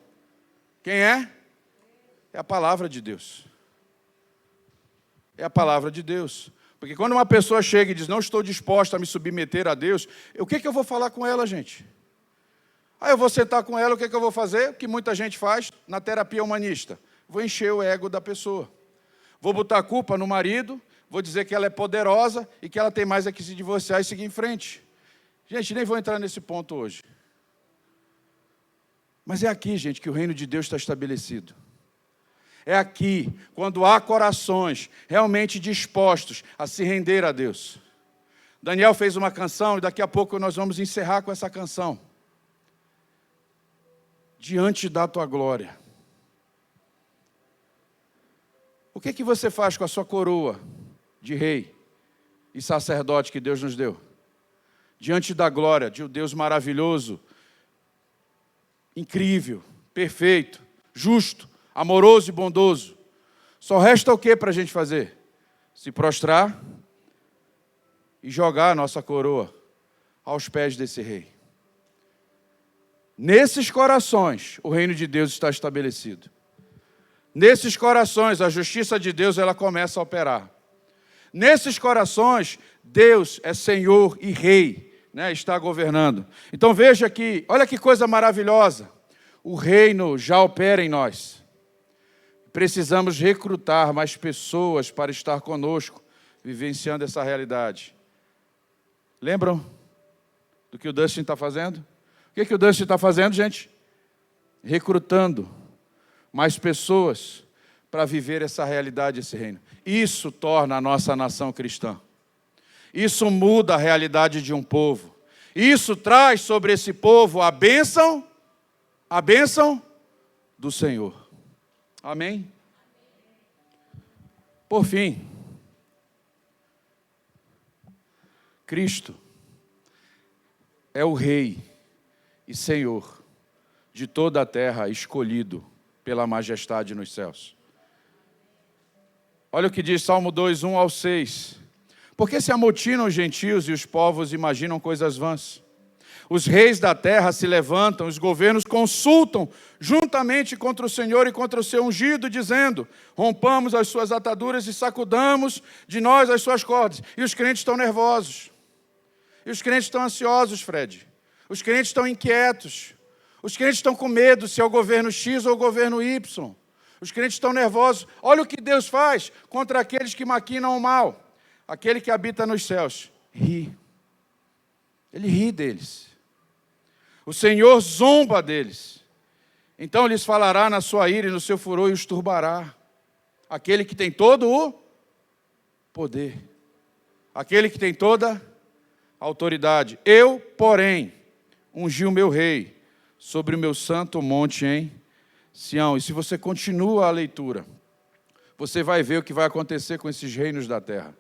Quem é? É a palavra de Deus. É a palavra de Deus. Porque quando uma pessoa chega e diz, não estou disposta a me submeter a Deus, o que eu vou falar com ela, gente? Aí eu vou sentar com ela, o que eu vou fazer? O que muita gente faz na terapia humanista. Vou encher o ego da pessoa. Vou botar a culpa no marido, vou dizer que ela é poderosa e que ela tem mais é que se divorciar e seguir em frente. Gente, nem vou entrar nesse ponto hoje. Mas é aqui, gente, que o reino de Deus está estabelecido. É aqui, quando há corações realmente dispostos a se render a Deus. Daniel fez uma canção e daqui a pouco nós vamos encerrar com essa canção. Diante da tua glória. O que você faz com a sua coroa de rei e sacerdote que Deus nos deu? Diante da glória de um Deus maravilhoso, incrível, perfeito, justo, amoroso e bondoso. Só resta o que para a gente fazer? Se prostrar e jogar a nossa coroa aos pés desse rei. Nesses corações, o reino de Deus está estabelecido. Nesses corações, a justiça de Deus ela começa a operar. Nesses corações, Deus é Senhor e Rei, né, está governando. Então veja aqui, olha que coisa maravilhosa. O reino já opera em nós. Precisamos recrutar mais pessoas para estar conosco, vivenciando essa realidade. Lembram do que o Dustin está fazendo? O que o Dustin está fazendo, gente? Recrutando mais pessoas para viver essa realidade, esse reino. Isso torna a nossa nação cristã. Isso muda a realidade de um povo. Isso traz sobre esse povo a bênção do Senhor. Amém? Por fim, Cristo é o Rei e Senhor de toda a terra, escolhido pela majestade nos céus. Olha o que diz Salmo 2, 1 ao 6. Porque se amotinam os gentios e os povos imaginam coisas vãs. Os reis da terra se levantam, os governos consultam juntamente contra o Senhor e contra o seu ungido, dizendo: rompamos as suas ataduras e sacudamos de nós as suas cordas. E os crentes estão nervosos. E os crentes estão ansiosos, Fred. Os crentes estão inquietos. Os crentes estão com medo se é o governo X ou o governo Y. Os crentes estão nervosos. Olha o que Deus faz contra aqueles que maquinam o mal. Aquele que habita nos céus ri. Ele ri deles. O Senhor zomba deles. Então lhes falará na sua ira e no seu furor e os turbará. Aquele que tem todo o poder. Aquele que tem toda a autoridade. Eu, porém, ungi o meu rei sobre o meu santo monte em Sião. E se você continua a leitura, você vai ver o que vai acontecer com esses reinos da terra.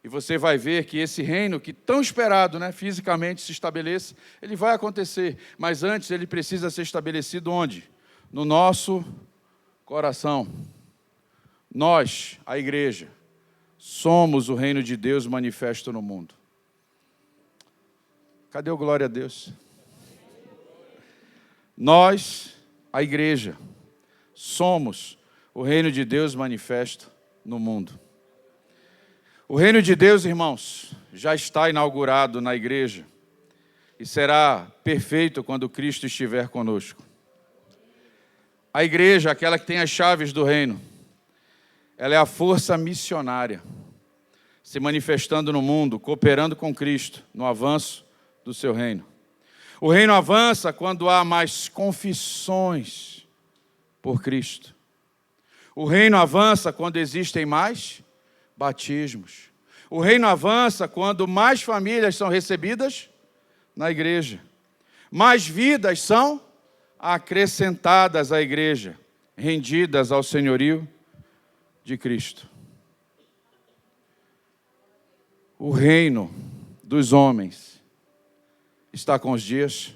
E você vai ver que esse reino, que tão esperado, fisicamente se estabeleça, ele vai acontecer. Mas antes ele precisa ser estabelecido onde? No nosso coração. Nós, a igreja, somos o reino de Deus manifesto no mundo. Cadê o glória a Deus? Nós, a igreja, somos o reino de Deus manifesto no mundo. O reino de Deus, irmãos, já está inaugurado na igreja e será perfeito quando Cristo estiver conosco. A igreja, aquela que tem as chaves do reino, ela é a força missionária, se manifestando no mundo, cooperando com Cristo no avanço do seu reino. O reino avança quando há mais confissões por Cristo. O reino avança quando existem mais batismos. O reino avança quando mais famílias são recebidas na igreja. Mais vidas são acrescentadas à igreja, rendidas ao senhorio de Cristo. O reino dos homens está com os dias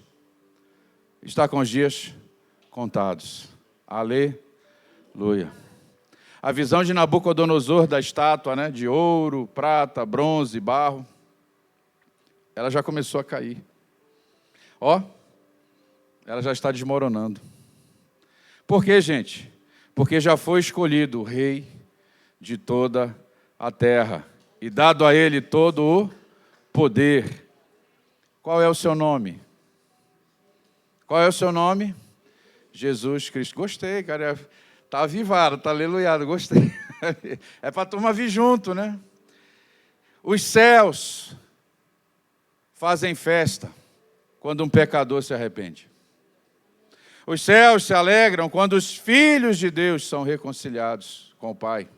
contados. Aleluia. A visão de Nabucodonosor da estátua, de ouro, prata, bronze, barro, ela já começou a cair. Ela já está desmoronando. Por quê, gente? Porque já foi escolhido o rei de toda a terra e dado a ele todo o poder. Qual é o seu nome? Qual é o seu nome? Jesus Cristo. Gostei, cara. Está avivado, está aleluiado, gostei. É para a turma vir junto, Os céus fazem festa quando um pecador se arrepende. Os céus se alegram quando os filhos de Deus são reconciliados com o Pai.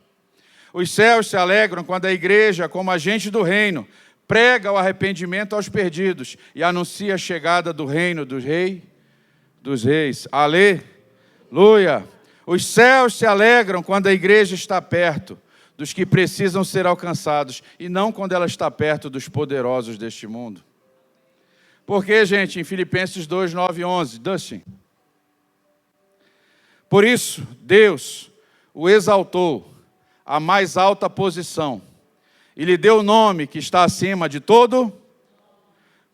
Os céus se alegram quando a igreja, como agente do reino, prega o arrependimento aos perdidos e anuncia a chegada do reino do Rei dos Reis. Aleluia! Os céus se alegram quando a igreja está perto dos que precisam ser alcançados e não quando ela está perto dos poderosos deste mundo. Porque, gente, em Filipenses 2, 9 e 11, Dustin. Por isso, Deus o exaltou à mais alta posição e lhe deu o nome que está acima de todo,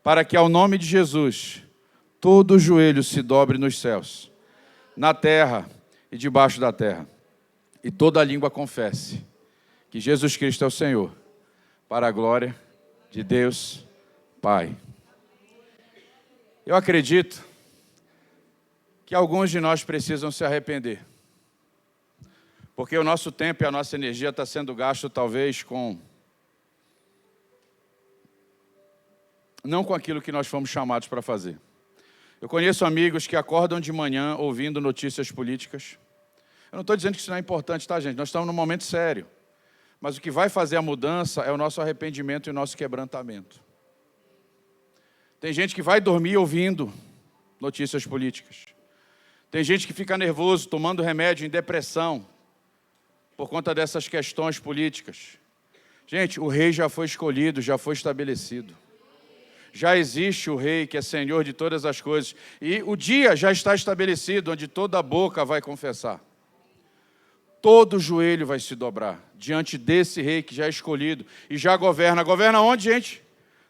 para que ao nome de Jesus todo joelho se dobre nos céus, na terra e debaixo da terra, e toda língua confesse que Jesus Cristo é o Senhor, para a glória de Deus Pai. Eu acredito que alguns de nós precisam se arrepender, porque o nosso tempo e a nossa energia está sendo gasto talvez não com aquilo que nós fomos chamados para fazer. Eu conheço amigos que acordam de manhã ouvindo notícias políticas. Eu não estou dizendo que isso não é importante, tá, gente? Nós estamos num momento sério. Mas o que vai fazer a mudança é o nosso arrependimento e o nosso quebrantamento. Tem gente que vai dormir ouvindo notícias políticas. Tem gente que fica nervoso, tomando remédio em depressão, por conta dessas questões políticas. Gente, o rei já foi escolhido, já foi estabelecido. Já existe o rei que é Senhor de todas as coisas. E o dia já está estabelecido, onde toda boca vai confessar. Todo joelho vai se dobrar diante desse rei que já é escolhido e já governa. Governa onde, gente?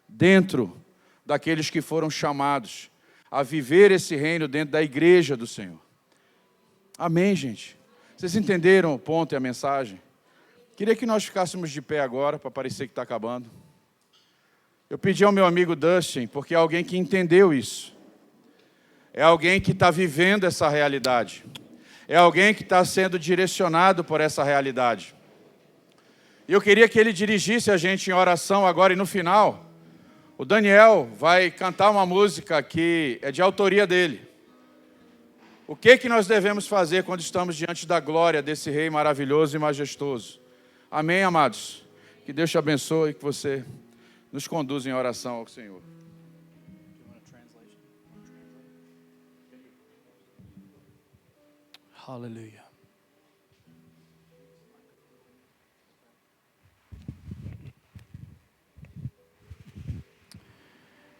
Dentro daqueles que foram chamados a viver esse reino dentro da igreja do Senhor. Amém, gente? Vocês entenderam o ponto e a mensagem? Queria que nós ficássemos de pé agora, para parecer que está acabando. Eu pedi ao meu amigo Dustin, porque é alguém que entendeu isso. É alguém que está vivendo essa realidade. É alguém que está sendo direcionado por essa realidade. E eu queria que ele dirigisse a gente em oração agora, e no final, o Daniel vai cantar uma música que é de autoria dele. O que nós devemos fazer quando estamos diante da glória desse Rei maravilhoso e majestoso? Amém, amados? Que Deus te abençoe e que você nos conduza em oração ao Senhor. Hallelujah.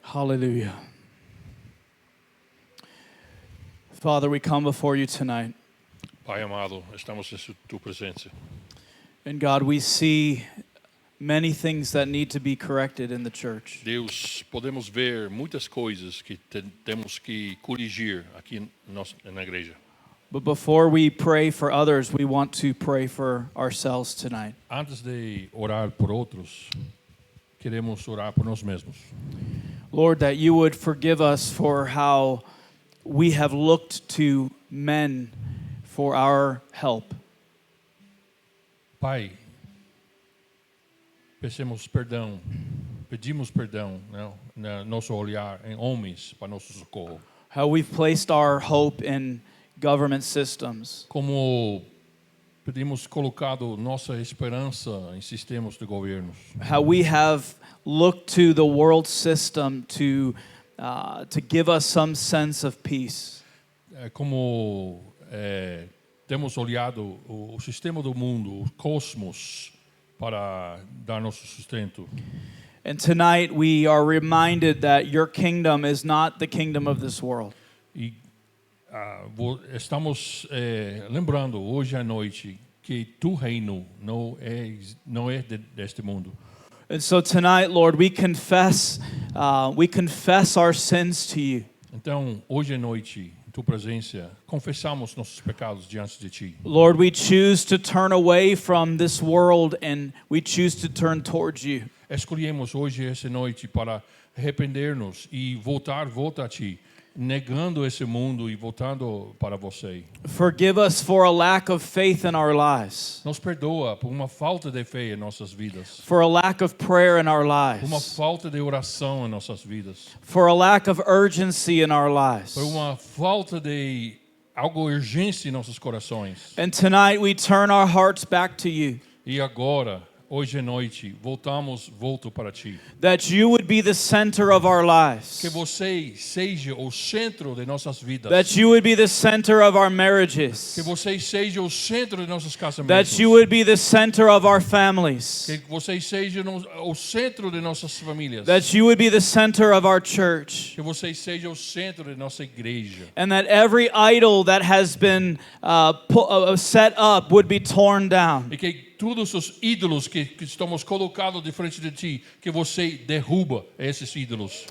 Hallelujah. Father, we come before you tonight. Pai amado, estamos em tua presença. And God, we see many things that need to be corrected in the church. Deus, podemos ver muitas coisas que temos que corrigir aqui na igreja. But before we pray for others, we want to pray for ourselves tonight. Antes de orar por outros, queremos orar por nós mesmos. Lord, that you would forgive us for how we have looked to men for our help. Pai, pedimos perdão, no nosso olhar em homens para nosso socorro. How we've placed our hope in government systems. Como pedimos colocado nossa esperança em sistemas de governos. How we have looked to the world system to give us some sense of peace. Como temos olhado o sistema do mundo, o cosmos, para dar nosso sustento. And tonight we are reminded that your kingdom is not the kingdom of this world. E estamos lembrando hoje à noite que tu reino não é deste mundo. And so tonight, Lord, we confess our sins to you. Então, hoje à noite, em tua presença, confessamos nossos pecados diante de ti. Lord, we choose to turn away from this world and we choose to turn towards you. Escolhemos hoje essa noite para arrepender-nos e voltar a ti, negando esse mundo e voltando para você. Forgive us for a lack of faith in our lives. Nos perdoa por uma falta de fé em nossas vidas. For a lack of prayer in our Por uma lives. falta de oração em nossas vidas. For a lack of urgency in our lives. Por uma falta de algo urgente em nossos corações. And tonight we turn our hearts back to you. E agora, hoje à noite, volto para ti. That you would be the center of our lives. Que você seja o centro de nossas vidas. That you would be the center of our marriages. Que você seja o centro de nossos casamentos. That you would be the center of our families. Que você seja o centro de nossas famílias. That you would be the center of our church. Que você seja o centro de nossa igreja. And that every idol that has been set up would be torn down. E que todos os ídolos que estamos colocados de frente de ti, que você derruba esses ídolos.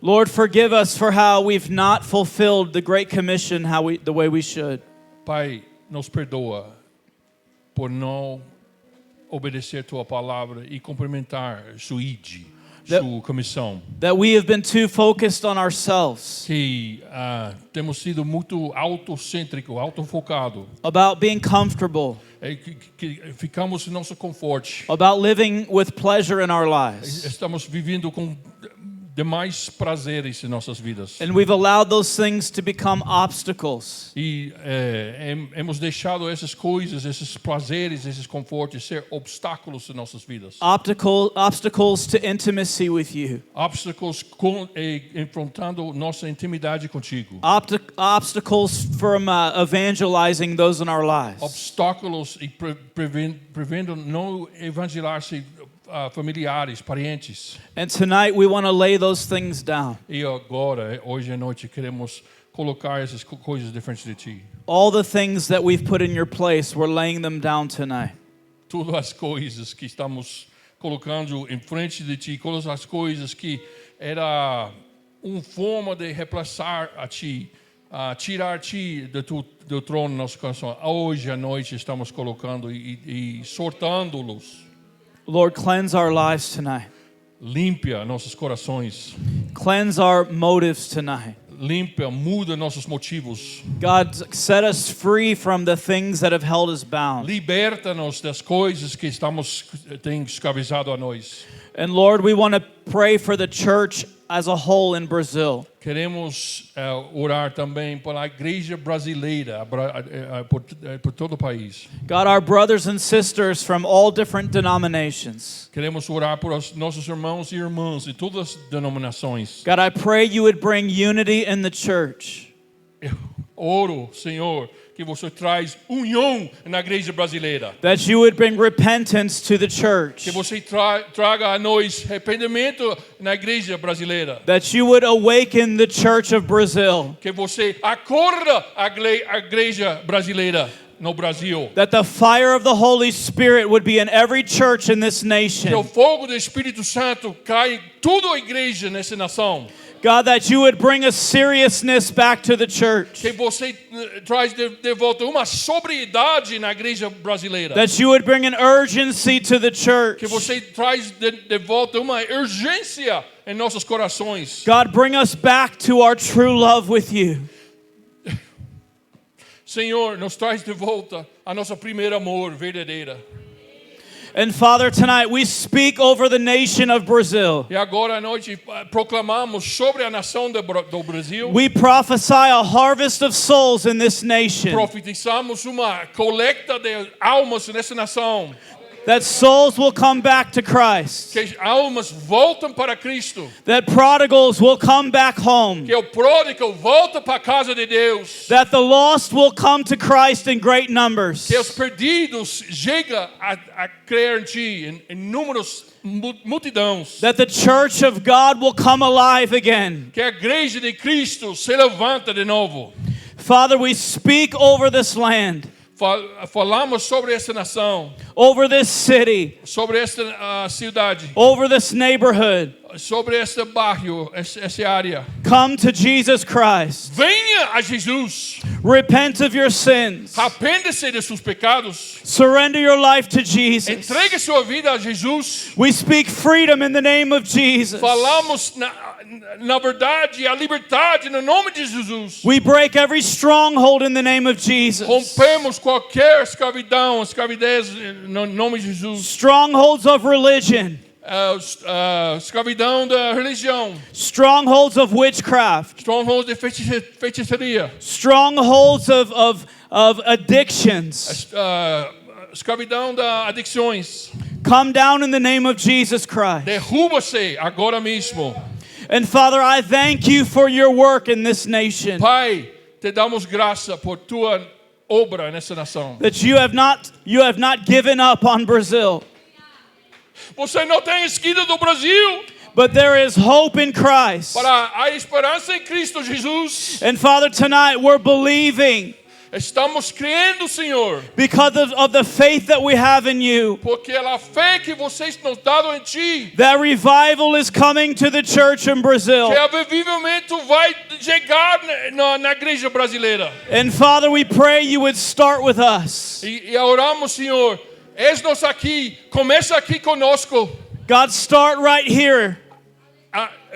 Lord, forgive us for how we've not fulfilled the Great Commission the way we should. Pai, nos perdoa por não obedecer tua palavra e cumprimentar sua sua comissão. That we have been too focused on ourselves. Que temos sido muito autocêntrico, autofocado. About being comfortable. Que ficamos em nosso conforto. About living with pleasure in our lives. Estamos vivendo com demais prazeres em nossas vidas. And we've allowed those things to become obstacles. E hemos deixado essas coisas, esses prazeres, esses confortos ser obstáculos em nossas vidas. Obstacles to intimacy with you. Obstáculos enfrentando nossa intimidade contigo. Obstacles from evangelizing those in our lives. Obstáculos e prevendo não evangelizar-se familiares, parentes. And tonight we want to lay those things down. E agora, hoje à noite, queremos colocar essas coisas de frente de ti. All the things that we've put in your place, we're laying them down tonight. Todas as coisas que estamos colocando em frente de ti todas as coisas que era uma forma de reemplaçar a ti, tirar-te do trono no nosso coração. Hoje à noite estamos colocando e sortando-los. Lord, cleanse our lives tonight. Limpia nossos corações. Cleanse our motives tonight. Limpia, muda nossos motivos. God, set us free from the things that have held us bound. Liberta-nos das coisas que têm escravizado a nós. And Lord, we want to pray for the church as a whole in Brazil. Queremos orar também pela igreja brasileira, por todo o país. God, our brothers and sisters from all different denominations. Queremos orar por nossos irmãos e irmãs de todas as denominações. God, I pray you would bring unity in the church. Eu oro, Senhor, que você traz união na igreja brasileira. That you would bring repentance to the church. Que você traga a nós arrependimento na igreja brasileira. That you would awaken the church of Brazil. Que você acorda a igreja brasileira no Brasil. That the fire of the Holy Spirit would be in every church in this Que o nation. fogo do Espírito Santo caia em toda a igreja nessa nação. God, that you would bring a seriousness back to the church. Que você traz de volta uma sobriedade na igreja brasileira. That you would bring an urgency to the church. Que você traz de volta uma urgência em nossos corações. God, bring us back to our true love with you. Senhor, nos traz de volta a nossa primeira amor verdadeira. And Father, tonight we speak over the nation of Brazil. E agora à noite proclamamos sobre a nação do Brasil. We prophesy a harvest of souls in this nation. Profetizamos uma coleta de almas nessa nação. That souls will come back to Christ. Que almas voltam para Cristo. That prodigals will come back home. Que o pródigo volta para a casa de Deus. That the lost will come to Christ in great numbers. Que os perdidos chegam a crer em Ti em números multidões. That the church of God will come alive again. Que a igreja de Cristo se levanta de novo. Father, we speak over this land. Falamos sobre essa nação, over this city, sobre esta cidade, over this neighborhood. sobre este bairro, essa área. Come to Jesus Christ. Venha a Jesus. Repent of your sins. Arrependa-se de seus pecados. Surrender your life to Jesus. Entregue sua vida a Jesus. We speak freedom in the name of Jesus. Falamos na verdade a liberdade no nome de Jesus. We break every stronghold in the name of Jesus. Rompemos qualquer escravidez no nome de Jesus. Strongholds of religion. Escravidão da religião. Strongholds of witchcraft. Strongholds de feitiçaria. Strongholds of addictions. Escravidão da adicções. Come down in the name of Jesus Christ. Derruba-se agora mesmo. And Father, I thank you for your work in this nation. Pai, te damos graça por tua obra nessa nação. That you have not given up on Brazil. Você não tem esquina do Brasil. But there is hope in Christ. Para a esperança em Cristo Jesus. And Father, tonight we're believing. Estamos crendo, Senhor. Because of the faith that we have in you. Porque a fé que vocês nos dão em Ti. That revival is coming to the church in Brazil. Que avivamento vai chegar na igreja brasileira. And Father, we pray you would start with us. E oramos, Senhor, eis-nos aqui, começa aqui conosco. God, start right here.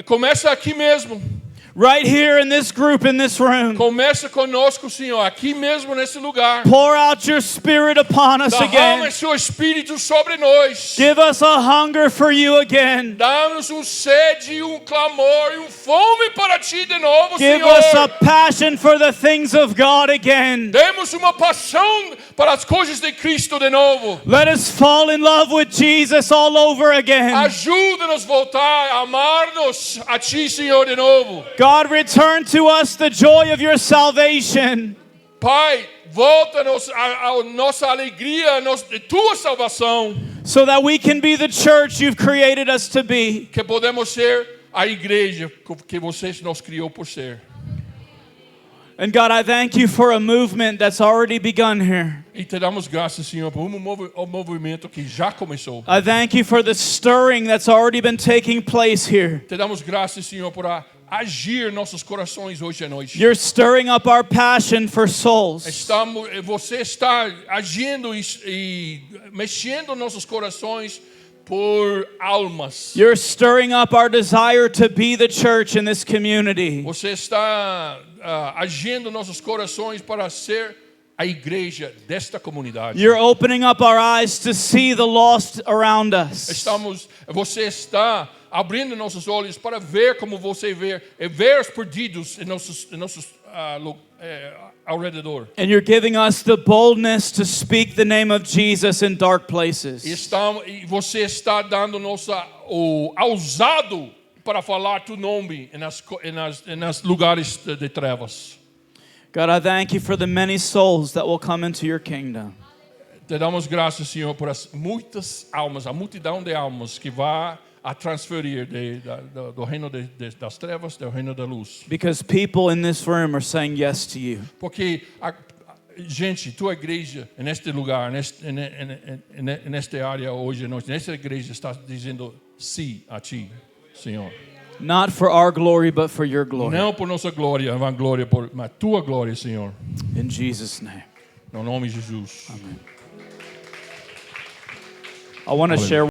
Começa aqui mesmo. Right here in this group, in this room. Começa conosco, Senhor, aqui mesmo nesse lugar. Pour out your spirit upon us again. Derrama seu espírito sobre nós. Give us a hunger for you again. Dá-nos sede, clamor e fome para Ti de novo, Give Senhor. us a passion for the things of God again. Demos uma paixão para as coisas de Cristo de novo. Let us fall in love with Jesus all over again. Ajuda-nos a voltar a amar-nos a Ti, Senhor, de novo. God, return to us the joy of your salvation. Pai, volta-nos a nossa alegria de Tua salvação. So that we can be the church you've created us to be. Que podemos ser a igreja que Você nos criou por ser. And God, I thank you for a movement that's already begun here. E te damos graças, Senhor, por movimento que já começou. I thank you for the stirring that's already been taking place here. Te damos graças, Senhor, por agir em nossos corações hoje à noite. You're stirring up our passion for souls. Você está agindo e mexendo nossos corações por almas. You're stirring up our desire to be the church in this community. Você está agindo nossos corações para ser a igreja desta comunidade. You're opening up our eyes to see the lost around us. Você está abrindo nossos olhos para ver como você vê, ver os perdidos em nossos ao redor. And you're giving us the boldness to speak the name of Jesus in dark places. E você está dando o ousado para falar tu nome nas lugares de trevas. God, I thank you for the many souls that will come into your kingdom. Te damos graças, Senhor, por as muitas almas, a multidão de almas que vai a transferir do reino das trevas do reino da luz. Because people in this room are saying yes to you. Porque gente, tua igreja neste lugar, nesta área hoje, nesta igreja está dizendo sim a ti, Senhor. Not for our glory, but for your glory. Não por nossa glória, vanglória, mas tua glória, Senhor. In Jesus' name. No nome de Jesus. I want to share